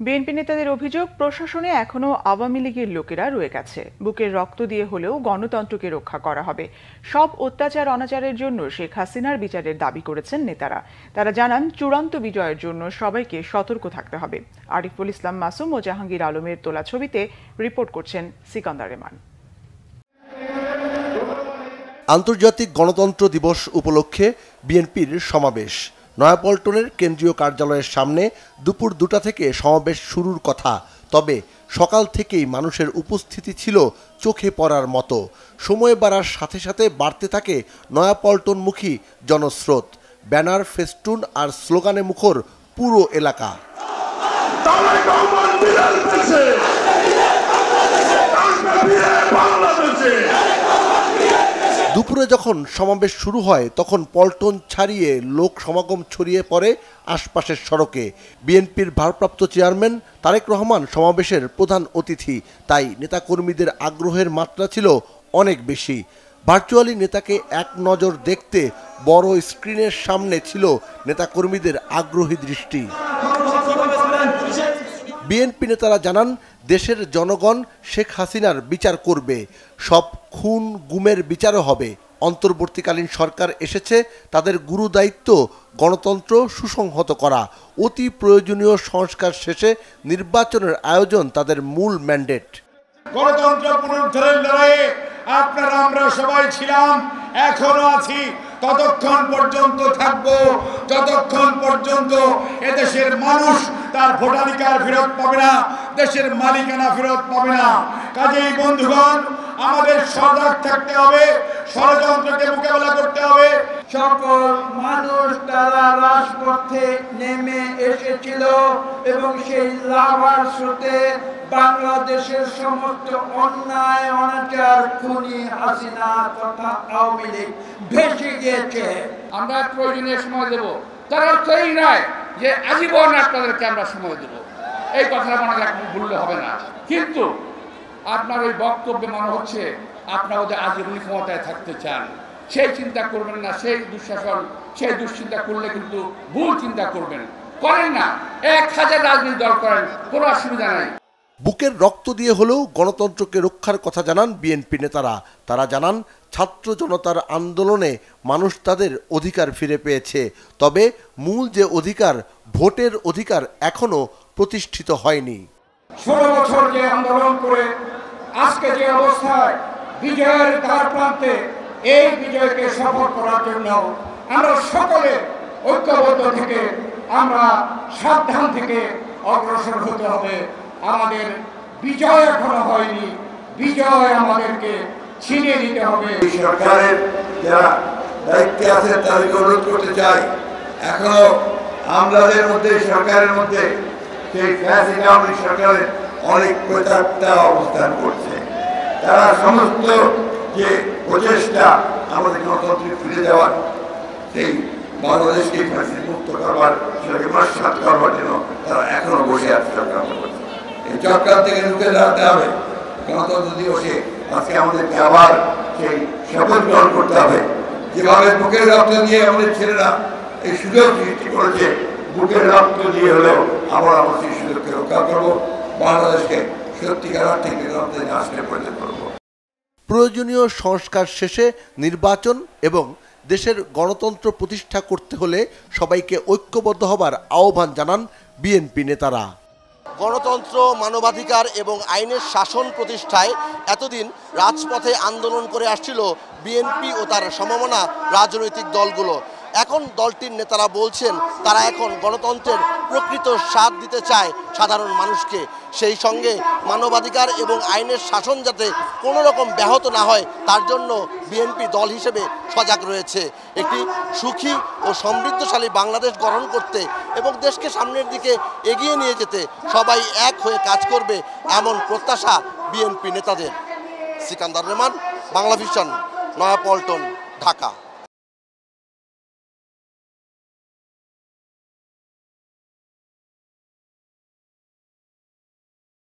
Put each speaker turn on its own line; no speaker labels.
BNP নেতাদের অভিযোগ, প্রশাসনে এখনো আওয়ামী লীগের লোকেরা রয়ে গেছে। বুকের রক্ত দিয়ে হলেও গণতন্ত্রকে রক্ষা করা হবে। সব অত্যাচার অনাচারের জন্য শেখ হাসিনার বিচারের দাবি করেছেন নেতারা। তারা জানান, চূড়ান্ত বিজয়ের জন্য সবাইকে সতর্ক থাকতে হবে। আরিফুল ইসলাম মাসুম ও জাহাঙ্গীর আলমের তোলা ছবিতে রিপোর্ট করছেন সিকান্দার রেমান।
আন্তর্জাতিক গণতন্ত্র দিবস উপলক্ষে বিএনপির সমাবেশ। নয়াপল্টনের কেন্দ্রীয় কার্যালয়ের সামনে দুপুর 2টা থেকে সমাবেশ শুরুর কথা। তবে সকাল থেকেই মানুষের উপস্থিতি ছিল চোখে পড়ার মতো। সময় বাড়ার সাথে সাথে বাড়তে থাকে নয়াপল্টনমুখী জনস্রোত। ব্যানার, ফেস্টুন আর স্লোগানে মুখর পুরো এলাকা। দুপুরে যখন সমাবেশ শুরু হয় তখন পল্টন ছাড়িয়ে লোক সমাগম ছড়িয়ে পড়ে আশপাশের সড়কে। বিএনপির ভারপ্রাপ্ত চেয়ারম্যান তারেক রহমান সমাবেশের প্রধান অতিথি, তাই নেতাকর্মীদের আগ্রহের মাত্রা ছিল অনেক বেশি। ভার্চুয়ালি নেতাকে এক নজর দেখতে বড় স্ক্রিনের সামনে ছিল নেতাকর্মীদের আগ্রহী দৃষ্টি। বিএনপি নেতারা জানান, দেশের জনগণ শেখ হাসিনার বিচার করবে, সব খুন গুমের বিচারও হবে। অন্তর্বর্তীকালীন সরকার এসেছে, তাদের গুরু দায়িত্ব গণতন্ত্র সুসংহত করা। অতি প্রয়োজনীয় সংস্কার শেষে নির্বাচনের আয়োজন তাদের মূল ম্যান্ডেট।
গণতন্ত্র পুনরুদ্ধারের লড়াইয়ে আপনারা আমরা সবাই ছিলাম, এখনো আছি, ততক্ষণ পর্যন্ত থাকবো যতক্ষণ পর্যন্ত এদেশের মানুষ তার ভোটাধিকার ফেরত পাবে না, দেশের মালিকানা ফেরত পাবে না। কাজেই বন্ধুগণ, আমাদের সজাগ থাকতে হবে, ষড়যন্ত্রকে মোকাবেলা করতে হবে।
সকল মানুষ তারা রাজপথে নেমে এসেছিল এবং সেই লাভার স্রোতে বাংলাদেশের সমস্ত অন্যায় অনাচার, খুনি হাসিনা তথা আওয়ামী লীগ ভেসে গিয়েছে।
আমরা প্রয়োজনীয় সময় দেব, তার অর্থ এই নয় যে আজীবন আপনাদেরকে আমরা সময় দেব, এই কথাটা মনে রাখতে ভুললে হবে না। কিন্তু আপনার ওই বক্তব্যে মনে হচ্ছে আপনারা যে আজীবন ক্ষমতায় থাকতে চান, সেই চিন্তা করবেন না। সেই দুঃশাসন, সেই দুশ্চিন্তা করলে কিন্তু ভুল চিন্তা করবেন, করেন না। 1000 রাজনৈতিক দল করেন, কোনো অসুবিধা নাই।
বুকের রক্ত দিয়ে হলেও গণতন্ত্রকে রক্ষার কথা জানান বিএনপি নেতারা। তারা জানান, ছাত্র জনতার আন্দোলনে মানুষ তাদের অধিকার ফিরে পেয়েছে। তবে মূল যে অধিকার, ভোটের অধিকার, এখনো প্রতিষ্ঠিত হয়নি।
16 বছর যে আন্দোলন করে আজকে যে অবস্থায় বিজয়ের দ্বার প্রান্তে, এই বিজয়কে সফল করার জন্য আমরা সকলে ঐক্যবদ্ধ থেকে, আমরা সাবধান থেকে অগ্রসর হতে হবে। আমাদের বিজয় এখনো হয়নি, বিজয় আমাদেরকে ছিনিয়ে দিতে হবে।
সরকারের যারা দায়িত্বে আছে তাদেরকে অনুরোধ করতে চাই, এখনো আমাদের মধ্যে, সরকারের মধ্যে সেই সরকারের অনেক প্রেতাত্মা অবস্থান করছে। তারা সমস্ত যে প্রচেষ্টা আমাদের গণতন্ত্রে ফিরে যাওয়ার, সেই বাংলাদেশকে মুক্ত করবার, সেটাকে নস্যাৎ করবার জন্য তারা এখনো বসে আছে, চক্রান্ত করছে। এই চক্রান্ত থেকে রুখে দাঁড়াতে হবে। গণতন্ত্র দিবসে আজকে আমাদেরকে আবার সেই শপথ গ্রহণ করতে হবে। যেভাবে বুকের রক্ত দিয়ে আমাদের ছেলেরা এই সুযোগ সৃষ্টি করেছে, বুকের রক্ত দিয়ে হলেও আমরা আমার সেই সুযোগকে রক্ষা করবো, বাংলাদেশকে সত্যিকার অর্থে গণতন্ত্রের রাষ্ট্রে পরিণত করব।
প্রয়োজনীয় সংস্কার শেষে নির্বাচন এবং দেশের গণতন্ত্র প্রতিষ্ঠা করতে হলে সবাইকে ঐক্যবদ্ধ হবার আহ্বান জানান বিএনপি নেতারা। গণতন্ত্র, মানবাধিকার এবং আইনের শাসন প্রতিষ্ঠায় এতদিন রাজপথে আন্দোলন করে আসছিল বিএনপি ও তার সমমনা রাজনৈতিক দলগুলো। এখন দলটির নেতারা বলছেন, তারা এখন গণতন্ত্রের প্রকৃত স্বাদ দিতে চায় সাধারণ মানুষকে। সেই সঙ্গে মানবাধিকার এবং আইনের শাসন যাতে কোনো রকম ব্যাহত না হয়, তার জন্য বিএনপি দল হিসেবে সজাগ রয়েছে। একটি সুখী ও সমৃদ্ধশালী বাংলাদেশ গঠন করতে এবং দেশকে সামনের দিকে এগিয়ে নিয়ে যেতে সবাই এক হয়ে কাজ করবে, এমন প্রত্যাশা বিএনপি নেতাদের। সিকান্দার রেমান, বাংলা ভিশন, নয়াপল্টন, ঢাকা।